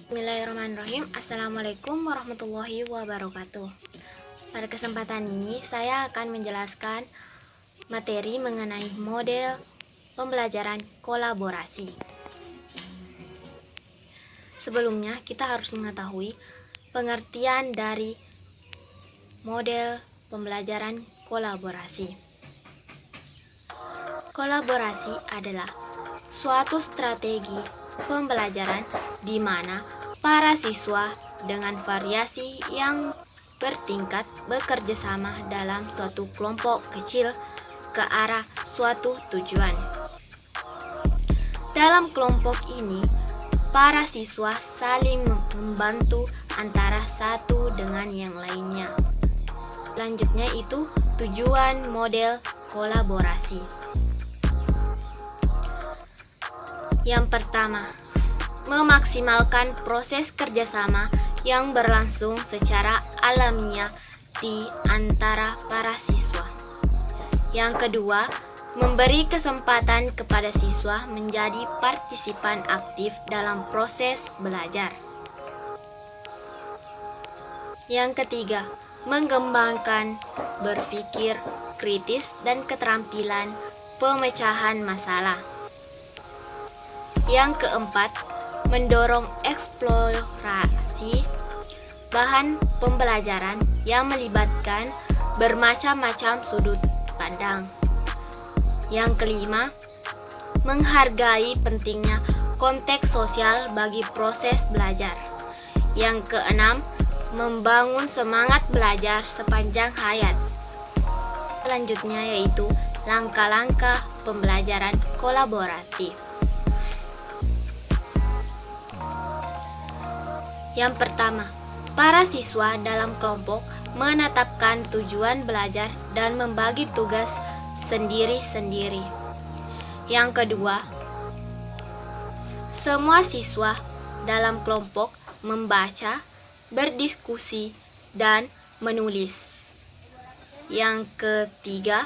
Bismillahirrahmanirrahim. Assalamualaikum warahmatullahi wabarakatuh. Pada kesempatan ini saya akan menjelaskan materi mengenai model pembelajaran kolaborasi. Sebelumnya kita harus mengetahui pengertian dari model pembelajaran kolaborasi. Kolaborasi adalah suatu strategi pembelajaran di mana para siswa dengan variasi yang bertingkat bekerja sama dalam suatu kelompok kecil ke arah suatu tujuan. Dalam kelompok ini, para siswa saling membantu antara satu dengan yang lainnya. Selanjutnya itu tujuan model kolaborasi. Yang pertama, memaksimalkan proses kerjasama yang berlangsung secara alamiah di antara para siswa. Yang kedua, memberi kesempatan kepada siswa menjadi partisipan aktif dalam proses belajar. Yang ketiga, mengembangkan berpikir kritis dan keterampilan pemecahan masalah. Yang keempat, mendorong eksplorasi bahan pembelajaran yang melibatkan bermacam-macam sudut pandang. Yang kelima, menghargai pentingnya konteks sosial bagi proses belajar. Yang keenam, membangun semangat belajar sepanjang hayat. Selanjutnya yaitu langkah-langkah pembelajaran kolaboratif. Yang pertama, para siswa dalam kelompok menetapkan tujuan belajar dan membagi tugas sendiri-sendiri. Yang kedua, semua siswa dalam kelompok membaca, berdiskusi, dan menulis. Yang ketiga,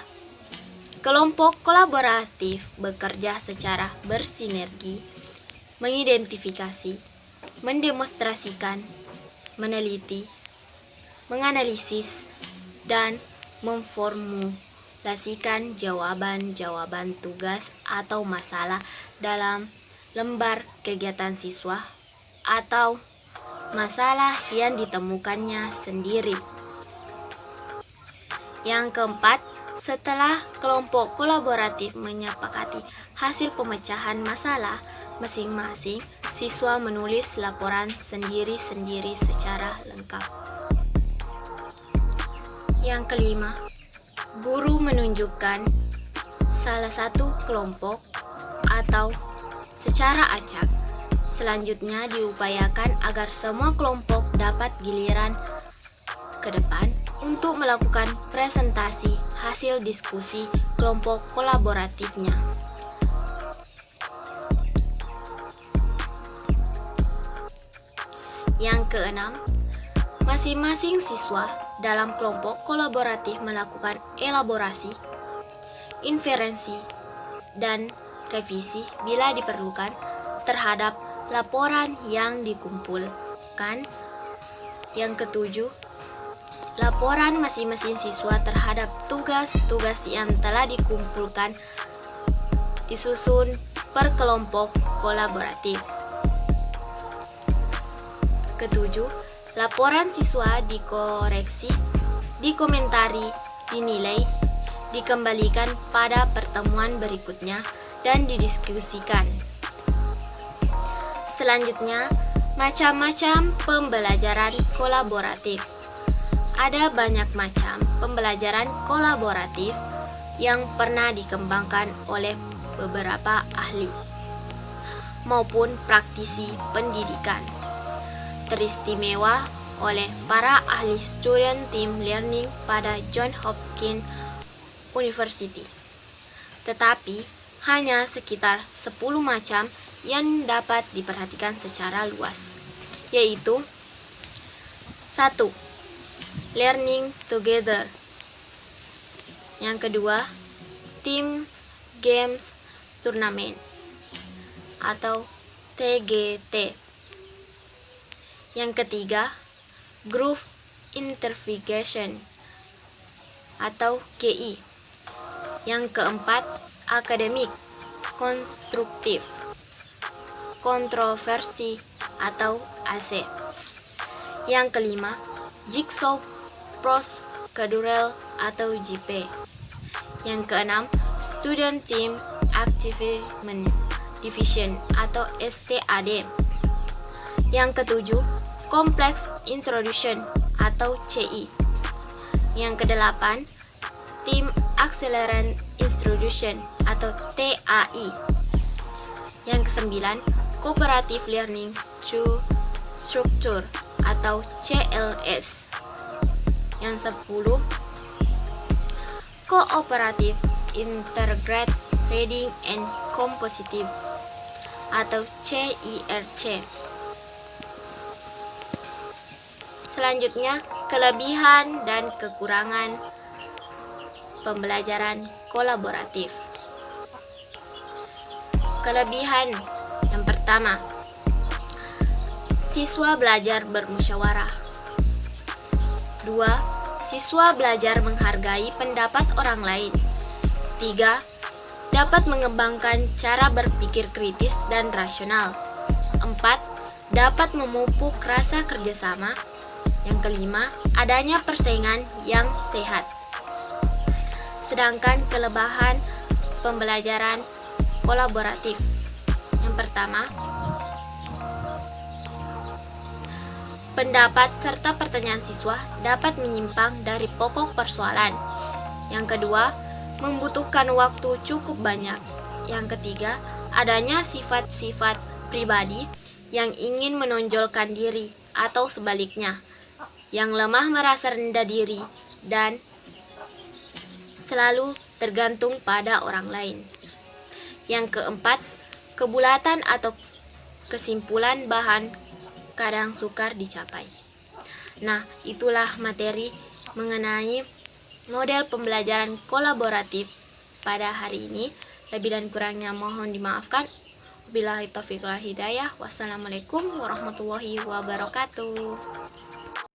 kelompok kolaboratif bekerja secara bersinergi, mengidentifikasi, mendemonstrasikan, meneliti, menganalisis, dan memformulasikan jawaban-jawaban tugas atau masalah dalam lembar kegiatan siswa atau masalah yang ditemukannya sendiri. Yang keempat, setelah kelompok kolaboratif menyepakati hasil pemecahan masalah, masing-masing siswa menulis laporan sendiri-sendiri secara lengkap. Yang kelima, guru menunjukkan salah satu kelompok atau secara acak. Selanjutnya diupayakan agar semua kelompok dapat giliran ke depan untuk melakukan presentasi hasil diskusi kelompok kolaboratifnya. Yang keenam, masing-masing siswa dalam kelompok kolaboratif melakukan elaborasi, inferensi, dan revisi bila diperlukan terhadap laporan yang dikumpulkan. Yang ketujuh, laporan masing-masing siswa terhadap tugas-tugas yang telah dikumpulkan disusun per kelompok kolaboratif. Ketujuh, laporan siswa dikoreksi, dikomentari, dinilai, dikembalikan pada pertemuan berikutnya, dan didiskusikan. Selanjutnya, macam-macam pembelajaran kolaboratif. Ada banyak macam pembelajaran kolaboratif yang pernah dikembangkan oleh beberapa ahli maupun praktisi pendidikan, teristimewa oleh para ahli student team learning pada Johns Hopkins University. Tetapi hanya sekitar 10 macam yang dapat diperhatikan secara luas, yaitu 1. Learning together. Yang kedua, team games tournament atau TGT. Yang ketiga, Group Interrogation atau GI. Yang keempat, Akademik Konstruktif Kontroversi atau AC. Yang kelima, Jigsaw Procedural atau JP. Yang keenam, Student Team Activement Division atau STAD. Yang ketujuh, Complex Introduction atau CI. Yang kedelapan, Team Accelerant Introduction atau TAI. Yang kesembilan, Cooperative Learning Structure atau CLS. Yang 10, Cooperative Integrated Reading and Compositive atau CIRC. Selanjutnya, kelebihan dan kekurangan pembelajaran kolaboratif. Kelebihan yang pertama, siswa belajar bermusyawarah. 2. Siswa belajar menghargai pendapat orang lain. 3. Dapat mengembangkan cara berpikir kritis dan rasional. 4. Dapat memupuk rasa kerjasama. Yang kelima, adanya persaingan yang sehat. Sedangkan kelebihan pembelajaran kolaboratif. Yang pertama, pendapat serta pertanyaan siswa dapat menyimpang dari pokok persoalan. Yang kedua, membutuhkan waktu cukup banyak. Yang ketiga, adanya sifat-sifat pribadi yang ingin menonjolkan diri atau sebaliknya, yang lemah merasa rendah diri dan selalu tergantung pada orang lain. Yang keempat, kebulatan atau kesimpulan bahan kadang sukar dicapai. Nah, itulah materi mengenai model pembelajaran kolaboratif pada hari ini. Lebih dan kurangnya mohon dimaafkan. Wabillahi taufiq wal hidayah. Wassalamualaikum warahmatullahi wabarakatuh.